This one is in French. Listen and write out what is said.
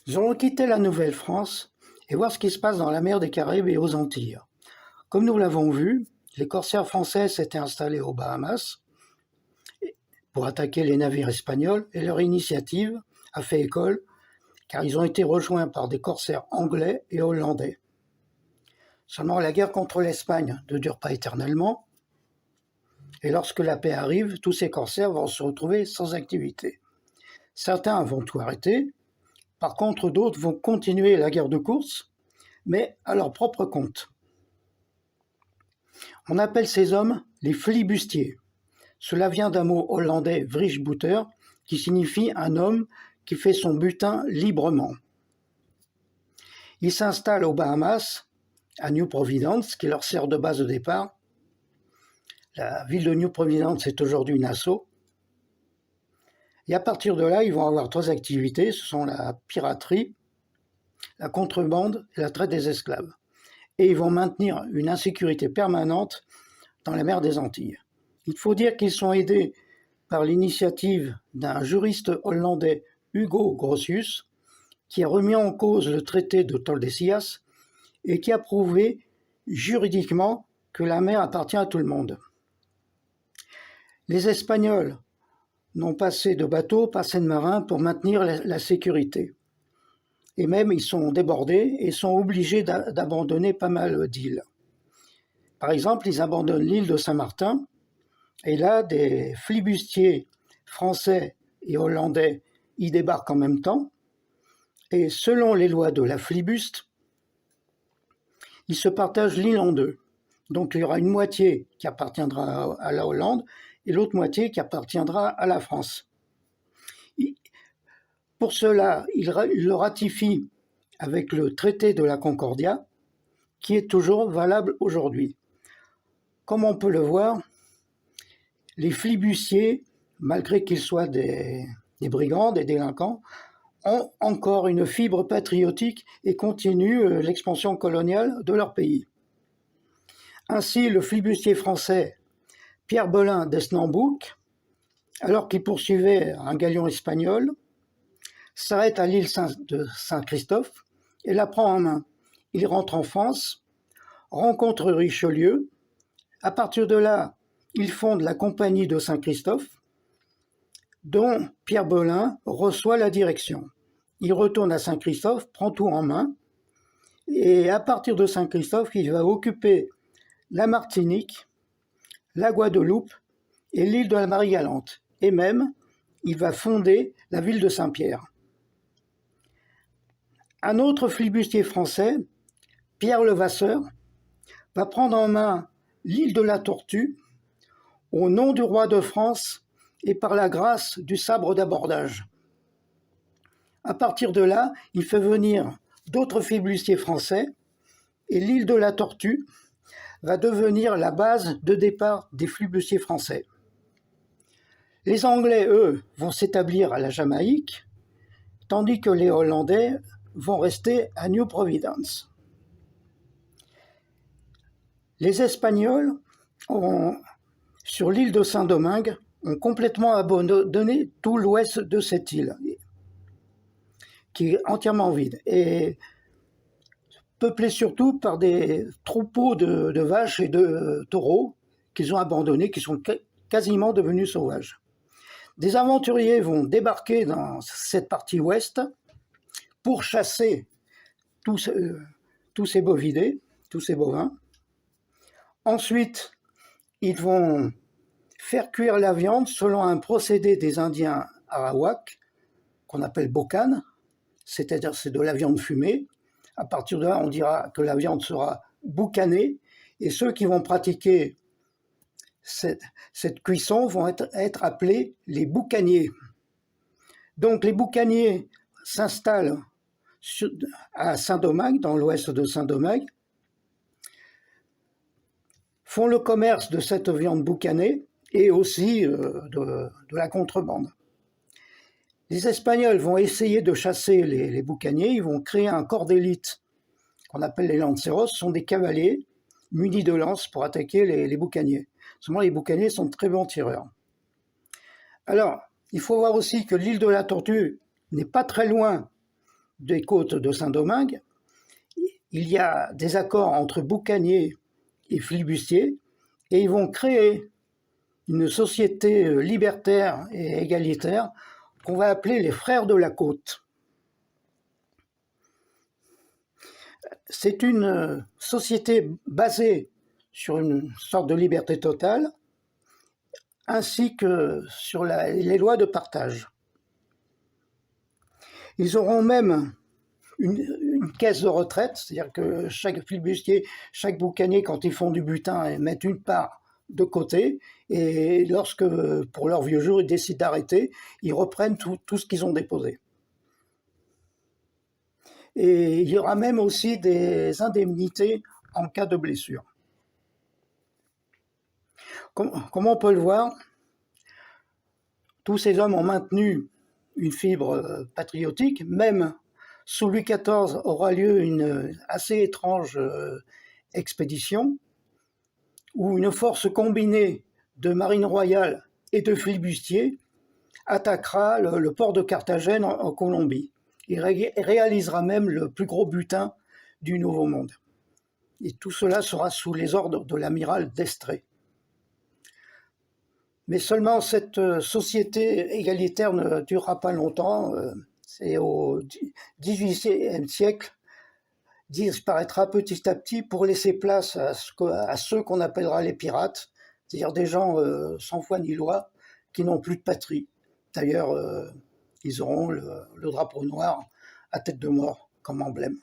Nous allons quitter la Nouvelle-France et voir ce qui se passe dans la mer des Caraïbes et aux Antilles. Comme nous l'avons vu, les corsaires français s'étaient installés aux Bahamas pour attaquer les navires espagnols et leur initiative a fait école car ils ont été rejoints par des corsaires anglais et hollandais. Seulement la guerre contre l'Espagne ne dure pas éternellement et lorsque la paix arrive, tous ces corsaires vont se retrouver sans activité. Certains vont tout arrêter, par contre d'autres vont continuer la guerre de course, mais à leur propre compte. On appelle ces hommes les flibustiers. Cela vient d'un mot hollandais vrijbuter qui signifie un homme qui fait son butin librement. Ils s'installent aux Bahamas, à New Providence, qui leur sert de base de départ. La ville de New Providence est aujourd'hui Nassau. Et à partir de là, ils vont avoir 3 activités, ce sont la piraterie, la contrebande et la traite des esclaves. Et ils vont maintenir une insécurité permanente dans la mer des Antilles. Il faut dire qu'ils sont aidés par l'initiative d'un juriste hollandais, Hugo Grotius, qui a remis en cause le traité de Tordesillas et qui a prouvé juridiquement que la mer appartient à tout le monde. Les Espagnols n'ont pas assez de bateaux, pas assez de marins pour maintenir la sécurité. Et même, ils sont débordés et sont obligés d'abandonner pas mal d'îles. Par exemple, ils abandonnent l'île de Saint-Martin, et là, des flibustiers français et hollandais y débarquent en même temps, et selon les lois de la flibuste, ils se partagent l'île en deux. Donc il y aura une moitié qui appartiendra à la Hollande, et l'autre moitié qui appartiendra à la France. Pour cela, il le ratifie avec le traité de la Concordia, qui est toujours valable aujourd'hui. Comme on peut le voir, les flibustiers, malgré qu'ils soient des brigands, des délinquants, ont encore une fibre patriotique et continuent l'expansion coloniale de leur pays. Ainsi, le flibustier français Pierre Belin d'Esnambouc, alors qu'il poursuivait un galion espagnol, s'arrête à l'île de Saint-Christophe et la prend en main. Il rentre en France, rencontre Richelieu. À partir de là, il fonde la Compagnie de Saint-Christophe, dont Pierre Belin reçoit la direction. Il retourne à Saint-Christophe, prend tout en main, et à partir de Saint-Christophe, il va occuper la Martinique, la Guadeloupe et l'île de la Marie-Galante. Et même, il va fonder la ville de Saint-Pierre. Un autre flibustier français, Pierre Levasseur, va prendre en main l'île de la Tortue au nom du roi de France et par la grâce du sabre d'abordage. À partir de là, il fait venir d'autres flibustiers français et l'île de la Tortue va devenir la base de départ des flibustiers français. Les Anglais, eux, vont s'établir à la Jamaïque, tandis que les Hollandais vont rester à New Providence. Les Espagnols, sur l'île de Saint-Domingue, ont complètement abandonné tout l'ouest de cette île, qui est entièrement vide, et peuplée surtout par des troupeaux de vaches et de taureaux qu'ils ont abandonnés, qui sont quasiment devenus sauvages. Des aventuriers vont débarquer dans cette partie ouest pour chasser tous ces bovidés, tous ces bovins. Ensuite, ils vont faire cuire la viande selon un procédé des Indiens Arawak, qu'on appelle bocan, c'est-à-dire c'est de la viande fumée. À partir de là, on dira que la viande sera boucanée, et ceux qui vont pratiquer cette cuisson vont être appelés les boucaniers. Donc les boucaniers s'installent à Saint-Domingue, dans l'ouest de Saint-Domingue, font le commerce de cette viande boucanée et aussi de la contrebande. Les Espagnols vont essayer de chasser les boucaniers, ils vont créer un corps d'élite qu'on appelle les lanceros, ce sont des cavaliers munis de lances pour attaquer les boucaniers. Seulement les boucaniers sont très bons tireurs. Alors, il faut voir aussi que l'île de la Tortue n'est pas très loin des côtes de Saint-Domingue, il y a des accords entre boucaniers et flibustiers, et ils vont créer une société libertaire et égalitaire qu'on va appeler les Frères de la Côte. C'est une société basée sur une sorte de liberté totale, ainsi que sur les lois de partage. Ils auront même une caisse de retraite, c'est-à-dire que chaque flibustier, chaque boucanier, quand ils font du butin, ils mettent une part de côté, et lorsque, pour leur vieux jour, ils décident d'arrêter, ils reprennent tout ce qu'ils ont déposé. Et il y aura même aussi des indemnités en cas de blessure. Comme on peut le voir, tous ces hommes ont maintenu une fibre patriotique. Même sous Louis XIV aura lieu une assez étrange expédition où une force combinée de marine royale et de flibustiers attaquera le port de Carthagène en Colombie. Il réalisera même le plus gros butin du Nouveau Monde. Et tout cela sera sous les ordres de l'amiral d'Estrées. Mais seulement cette société égalitaire ne durera pas longtemps. C'est au XVIIIe siècle, disparaîtra petit à petit pour laisser place à ceux qu'on appellera les pirates, c'est-à-dire des gens sans foi ni loi qui n'ont plus de patrie. D'ailleurs, ils auront le drapeau noir à tête de mort comme emblème.